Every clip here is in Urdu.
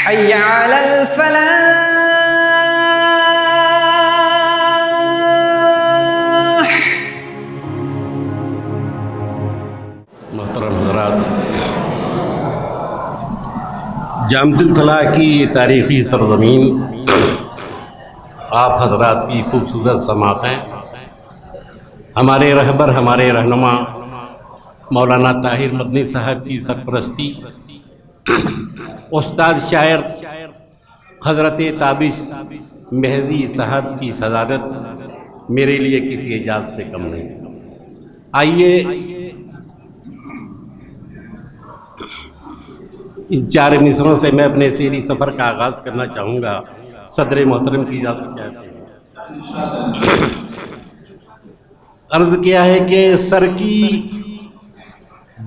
حي على الفلاح. محترم حضرات، جامعۃ الفلاح کی یہ تاریخی سرزمین آپ حضرات کی خوبصورت سماعتیں، ہمارے رہبر، ہمارے رہنما مولانا طاہر مدنی صاحب کی سرپرستی، استاد شاعر حضرت تابش مہدی صاحب کی صدارت میرے لیے کسی اعزاز سے کم نہیں۔ آئیے ان 4 مصروں سے میں اپنے سیری سفر کا آغاز کرنا چاہوں گا۔ صدر محترم کی اجازت چاہتے ہیں۔ عرض کیا ہے کہ سر کی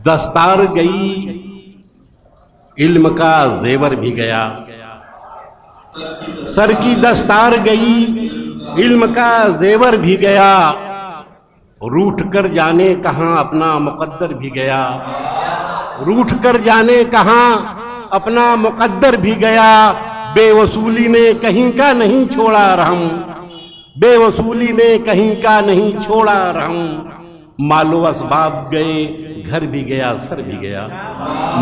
دستار گئی، علم کا زیور بھی گیا۔ سر کی دستار گئی، علم کا زیور بھی گیا، روٹھ کر جانے کہاں اپنا مقدر بھی گیا۔ روٹھ کر جانے کہاں اپنا مقدر بھی گیا، بے وصولی نے کہیں کا نہیں چھوڑا رحم، بے وصولی نے کہیں کا نہیں چھوڑا رحم۔ مال و اسباب گئے، گھر بھی گیا، سر بھی گیا۔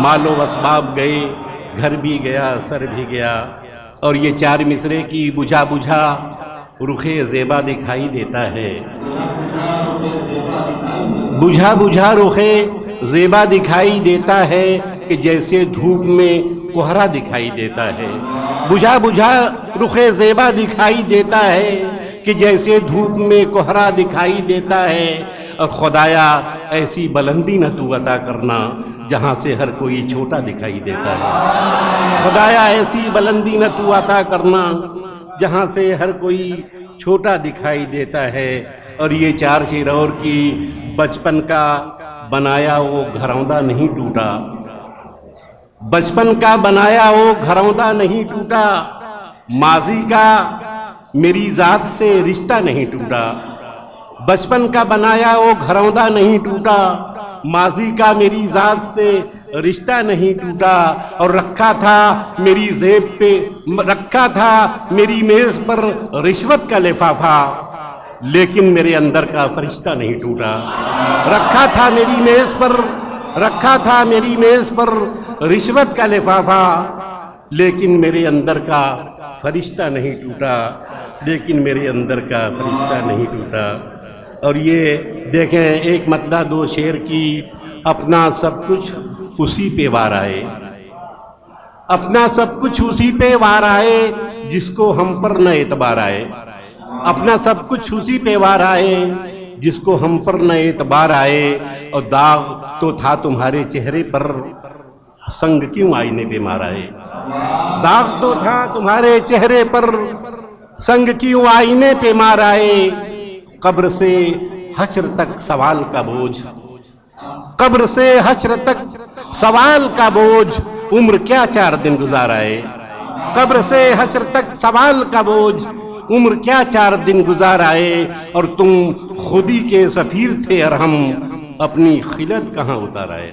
مال و اسباب گئے، گھر بھی گیا، سر بھی گیا۔ اور یہ 4 مصرے کی بجھا بجھا رخ زیبا دکھائی دیتا ہے۔ بجھا بجھا رخ زیبا دکھائی دیتا ہے کہ جیسے دھوپ میں کوہرا دکھائی دیتا ہے۔ بجھا بجھا رخ زیبا دکھائی دیتا ہے کہ جیسے دھوپ میں کوہرا دکھائی دیتا ہے۔ اور خدایا ایسی بلندی نہ تو عطا کرنا جہاں سے ہر کوئی چھوٹا دکھائی دیتا ہے۔ خدایا ایسی بلندی نہ تو عطا کرنا جہاں سے ہر کوئی چھوٹا دکھائی دیتا ہے۔ اور یہ 4 شیر اور کی بچپن کا بنایا وہ گھروندہ نہیں ٹوٹا، بچپن کا بنایا وہ گھروندہ نہیں ٹوٹا، ماضی کا میری ذات سے رشتہ نہیں ٹوٹا۔ بچپن کا بنایا وہ گھروندہ نہیں ٹوٹا، ماضی کا میری ذات سے رشتہ نہیں ٹوٹا۔ اور رکھا تھا میری زیب پہ، رکھا تھا میری میز پر رشوت کا لفافہ، لیکن میرے اندر کا فرشتہ نہیں ٹوٹا۔ رکھا تھا میری میز پر، رکھا تھا میری میز پر رشوت کا لفافہ، لیکن میرے اندر کا فرشتہ نہیں ٹوٹا، لیکن میرے اندر کا فرشتہ نہیں ٹوٹا۔ اور یہ دیکھیں، ایک مطلع 2 شعر کی، اپنا سب کچھ اسی پہ وار آئے، اپنا سب کچھ اسی پہ وار آئے جس کو ہم پر نہ اعتبار آئے۔ اپنا سب کچھ اسی پہ وار آئے جس کو ہم پر نہ اعتبار آئے۔ اور داغ تو تھا تمہارے چہرے پر، سنگ کیوں آئینے پہ مارا ہے۔ داغ تو تھا تمہارے چہرے پر، سنگ کیوں آئینے پہ مارا ہے۔ قبر سے حشر تک سوال کا بوجھ، قبر سے حشر تک سوال کا بوجھ، عمر کیا 4 دن گزارا ہے۔ قبر سے حشر تک سوال کا بوجھ، عمر کیا 4 دن گزارا ہے۔ اور تم خودی کے سفیر تھے ارحم، اپنی خلت کہاں اتارا ہے۔